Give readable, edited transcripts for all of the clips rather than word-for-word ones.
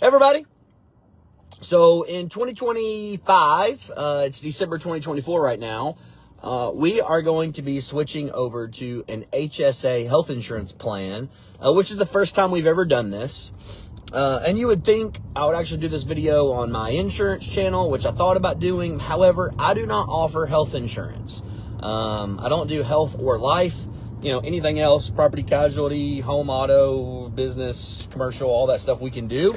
Everybody. So in 2025, it's December 2024 right now, we are going to be switching over to an HSA health insurance plan, which is the first time we've ever done this. And you would think I would actually do this video on my insurance channel, which I thought about doing. However, I do not offer health insurance. I don't do health or life. Anything else, property casualty, home, auto, business, commercial, all that stuff we can do.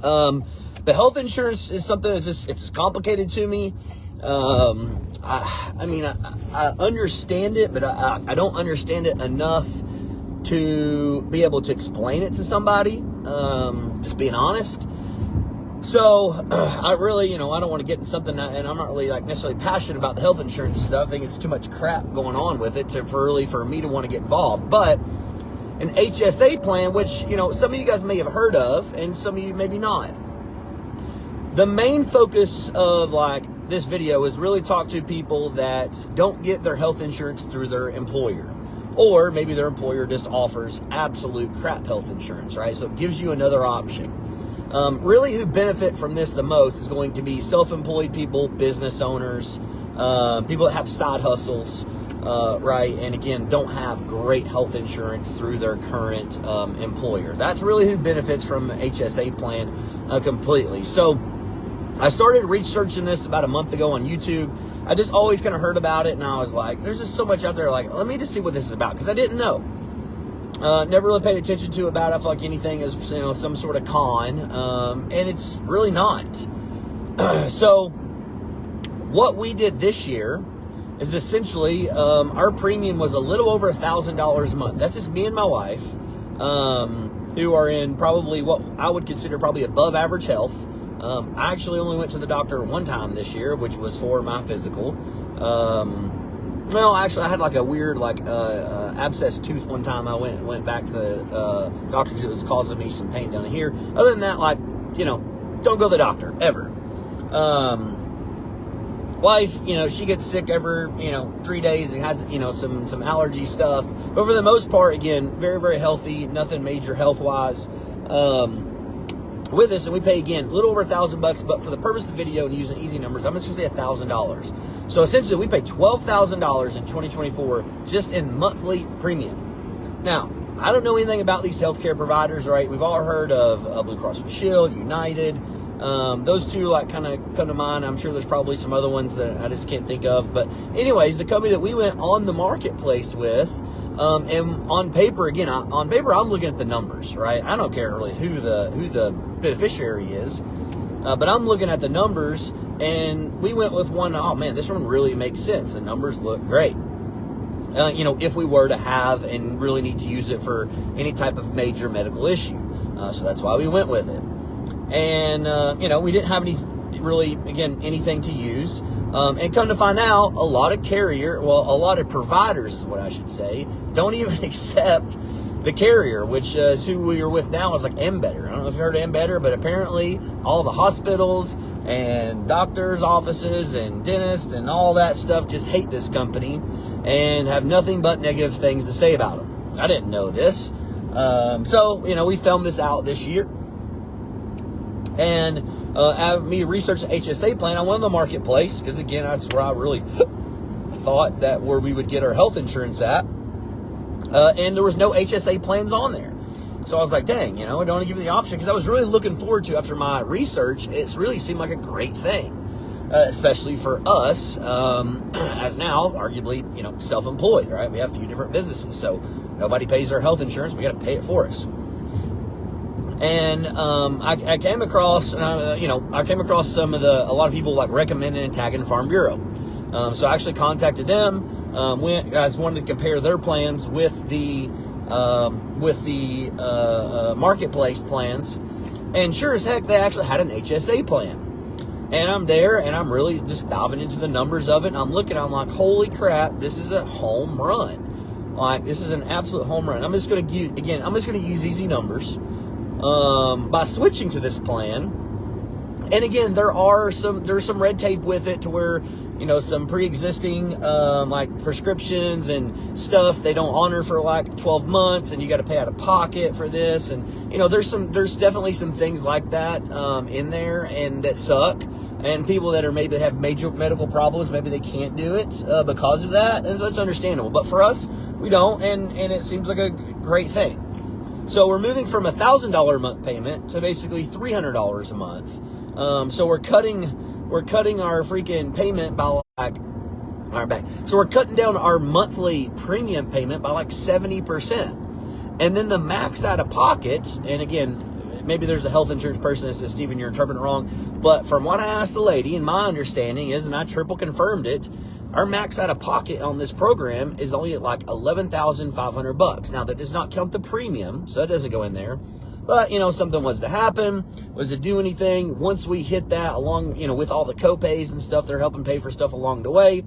But health insurance is something that's it's complicated to me. I understand it, but I don't understand it enough to be able to explain it to somebody, just being honest. So I really, I don't want to get in something, and I'm not really necessarily passionate about the health insurance stuff. I think it's too much crap going on with it for me to want to get involved. But an HSA plan, which, some of you guys may have heard of, and some of you maybe not. The main focus of this video is really talk to people that don't get their health insurance through their employer, or maybe their employer just offers absolute crap health insurance, right? So it gives you another option. Really who benefit from this the most is going to be self-employed people, business owners, people that have side hustles, right? And again, don't have great health insurance through their current employer. That's really who benefits from an HSA plan completely. So I started researching this about a month ago on YouTube. I just always kind of heard about it, and I was like, there's just so much out there, let me just see what this is about, because I didn't know. Never really paid attention to about it. I feel like anything is, some sort of con, and it's really not. So what we did this year is essentially, our premium was a little over $1,000 a month. That's just me and my wife, who are in probably what I would consider probably above average health. I actually only went to the doctor one time this year, which was for my physical. Actually, I had a weird abscess tooth one time. I went back to the doctor because it was causing me some pain down here. Other than that, don't go to the doctor ever. Wife, she gets sick every 3 days and has some allergy stuff. But for the most part, again, very, very healthy. Nothing major health wise. With this, and we pay again a little over $1,000, but for the purpose of the video and using easy numbers, I'm just gonna say $1,000. So essentially, we pay $12,000 in 2024 just in monthly premium. Now, I don't know anything about these healthcare providers, right? We've all heard of Blue Cross Blue Shield, United. Those two kind of come to mind. I'm sure there's probably some other ones that I just can't think of. But anyways, the company that we went on the marketplace with. And on paper, again, I'm looking at the numbers, right? I don't care really who the beneficiary is, but I'm looking at the numbers, and we went with one. Oh man, this one really makes sense. The numbers look great. If we were to have and really need to use it for any type of major medical issue, so that's why we went with it. And we didn't have anything to use. And come to find out, a lot of providers is what I should say, don't even accept the carrier, which is who we are with now, is Embedded. I don't know if you heard of Embedded, but apparently all the hospitals and doctors' offices and dentists and all that stuff just hate this company and have nothing but negative things to say about them. I didn't know this. So we filmed this out this year. And as me research the HSA plan, I went on the marketplace because, again, that's where I really thought that where we would get our health insurance at. And there was no HSA plans on there. So I was like, dang, I don't want to give you the option, because I was really looking forward to, after my research, it's really seemed like a great thing, especially for us as now, arguably, self-employed, right? We have a few different businesses, so nobody pays our health insurance. We got to pay it for us. And I came across, some of a lot of people recommending and tagging Farm Bureau. So I actually contacted them. Guys wanted to compare their plans with the marketplace plans, and sure as heck, they actually had an HSA plan. And I'm there, and I'm really just diving into the numbers of it. And I'm like, holy crap, this is a home run. This is an absolute home run. I'm just going to use easy numbers. By switching to this plan, And again, there's some red tape with it to where, some pre-existing like prescriptions and stuff they don't honor for like 12 months, and you got to pay out of pocket for this, and there's definitely some things like that in there, and that suck. And people that maybe have major medical problems, maybe they can't do it because of that, and so it's understandable. But for us, we don't, and it seems like a great thing. So we're moving from $1,000 a month payment to basically $300 a month. So we're cutting our freaking payment by like, all right, back. So we're cutting down our monthly premium payment by like 70%. And then the max out of pocket, and again, maybe there's a health insurance person that says, Stephen, you're interpreting it wrong. But from what I asked the lady, and my understanding is, and I triple confirmed it, our max out of pocket on this program is only at like $11,500. Now that does not count the premium, so that doesn't go in there. But, something was to happen, was to do anything. Once we hit that along, with all the copays and stuff, they're helping pay for stuff along the way.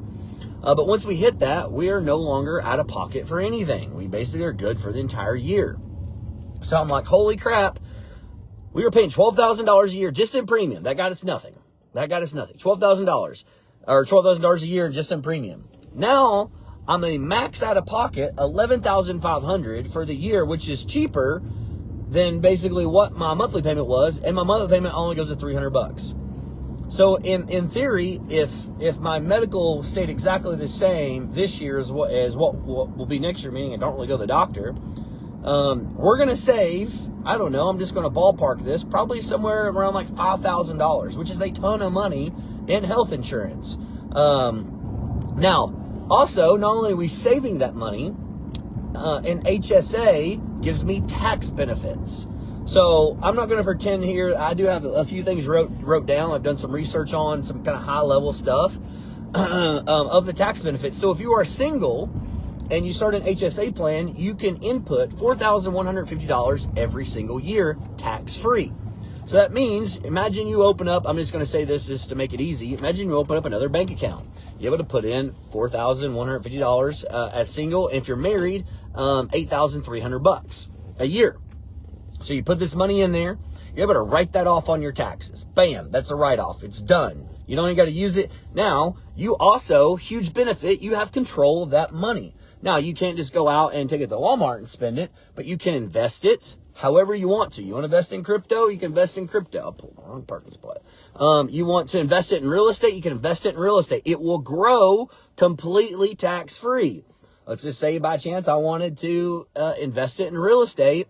But once we hit that, we are no longer out of pocket for anything. We basically are good for the entire year. So I'm like, holy crap. We were paying $12,000 a year just in premium. That got us nothing. $12,000 or $12,000 a year just in premium. Now I'm a max out of pocket $11,500 for the year, which is cheaper than basically what my monthly payment was, and my monthly payment only goes to $300. So in theory, if my medical stayed exactly the same this year as what will be next year, meaning I don't really go to the doctor, we're gonna save, I don't know, I'm just gonna ballpark this, probably somewhere around like $5,000, which is a ton of money in health insurance. Now, also, not only are we saving that money, an HSA gives me tax benefits. So I'm not going to pretend here. I do have a few things wrote down. I've done some research on some kind of high level stuff of the tax benefits. So if you are single and you start an HSA plan, you can input $4,150 every single year tax free. So that means, imagine you open up, I'm just going to say this just to make it easy. Imagine you open up another bank account. You're able to put in $4,150 as single. And if you're married, $8,300 a year. So you put this money in there, you're able to write that off on your taxes. Bam, that's a write-off. It's done. You don't even got to use it. Now, you also, huge benefit, you have control of that money. Now, you can't just go out and take it to Walmart and spend it, but you can invest it however you want to. You want to invest in crypto? You can invest in crypto. I'll pull the wrong parking spot. You want to invest it in real estate? You can invest it in real estate. It will grow completely tax-free. Let's just say by chance I wanted to invest it in real estate,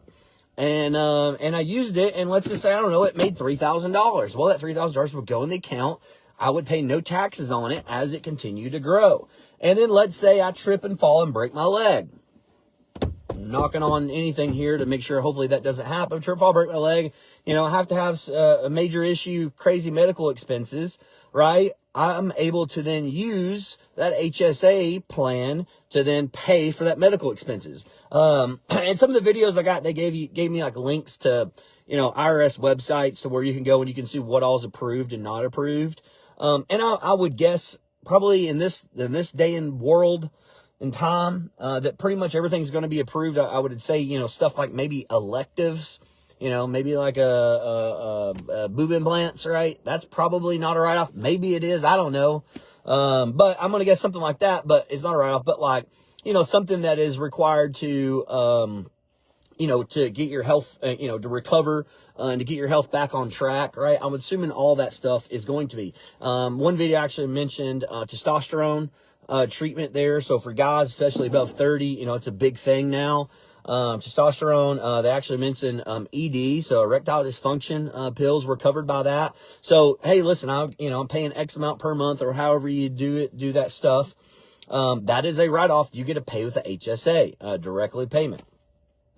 and I used it, and let's just say, I don't know, it made $3,000. Well, that $3,000 would go in the account. I would pay no taxes on it as it continued to grow. And then let's say I trip and fall and break my leg. Knocking on anything here to make sure hopefully that doesn't happen. Trip, fall, break my leg. I have to have a major issue, crazy medical expenses, right? I'm able to then use that HSA plan to then pay for that medical expenses. And some of the videos I got, they gave me like links to, IRS websites to where you can go and you can see what all is approved and not approved. And I would guess probably in this day and world and time, that pretty much everything's going to be approved. I would say, stuff like maybe electives, maybe like a boob implants, right? That's probably not a write-off. Maybe it is. I don't know. But I'm going to guess something like that, but it's not a write-off. But like, something that is required to, to get your health, to recover and to get your health back on track, right? I'm assuming all that stuff is going to be. One video actually mentioned testosterone treatment there. So for guys, especially above 30, it's a big thing now. Testosterone, they actually mentioned ED, so erectile dysfunction pills were covered by that. So, hey, listen, I'm paying X amount per month or however you do that stuff. That is a write-off. You get to pay with the HSA, directly payment.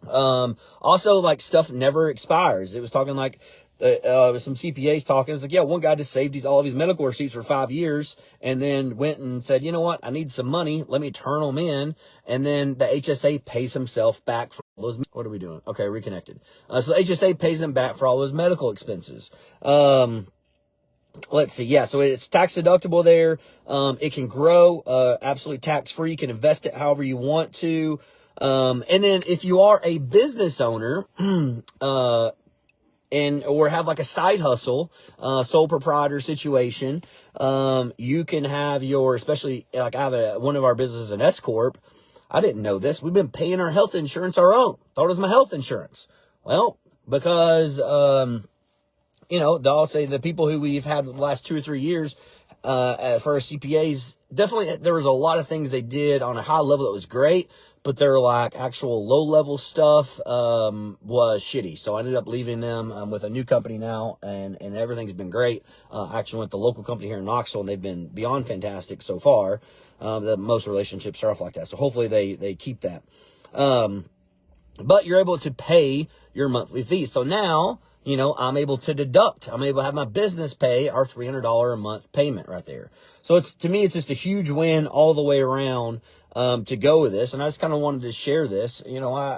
Also, like, stuff never expires. It was talking like, some CPAs talking. It's like, yeah, one guy just saved all of his medical receipts for 5 years and then went and said, you know what? I need some money. Let me turn them in. And then the HSA pays himself back for all those. What are we doing? Okay, reconnected. So the HSA pays him back for all those medical expenses. Let's see. Yeah, so it's tax deductible there. It can grow, absolutely tax free. You can invest it however you want to. And then if you are a business owner, or have like a side hustle, sole proprietor situation, you can have your, especially like I have one of our businesses, an S Corp. I didn't know this. We've been paying our health insurance our own. Thought it was my health insurance. Well, because, I'll say the people who we've had the last 2 or 3 years, for our CPAs, definitely there was a lot of things they did on a high level that was great, but their like actual low level stuff, was shitty. So I ended up leaving them, with a new company now, and everything's been great. I actually went to the local company here in Knoxville, and they've been beyond fantastic so far. Most relationships are off like that. So hopefully they keep that. But you're able to pay your monthly fees. So now, I'm able to deduct. I'm able to have my business pay our $300 a month payment right there. So to me, it's just a huge win all the way around, to go with this. And I just kind of wanted to share this.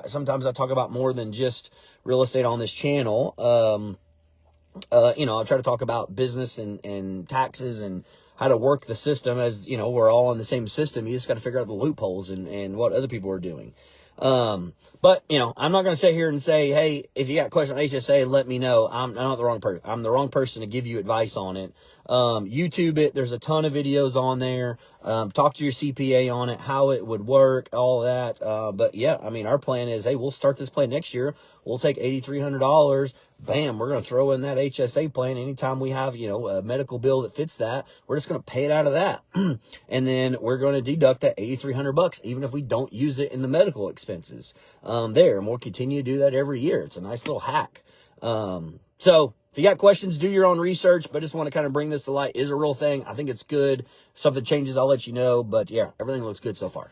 Sometimes I talk about more than just real estate on this channel. I try to talk about business and taxes and how to work the system. As we're all in the same system. You just got to figure out the loopholes and what other people are doing. But I'm not going to sit here and say, hey, if you got a question on HSA, let me know. I'm not the wrong person. I'm the wrong person to give you advice on it. YouTube it. There's a ton of videos on there. Talk to your CPA on it, how it would work, all that. But yeah, our plan is, hey, we'll start this plan next year. We'll take $8,300. Bam, we're going to throw in that HSA plan. Anytime we have, a medical bill that fits that, we're just going to pay it out of that. And then we're going to deduct that $8,300, even if we don't use it in the medical expenses, there. And we'll continue to do that every year. It's a nice little hack. So if you got questions, do your own research, but I just want to kind of bring this to light. It is a real thing. I think it's good. If something changes, I'll let you know. But yeah, everything looks good so far.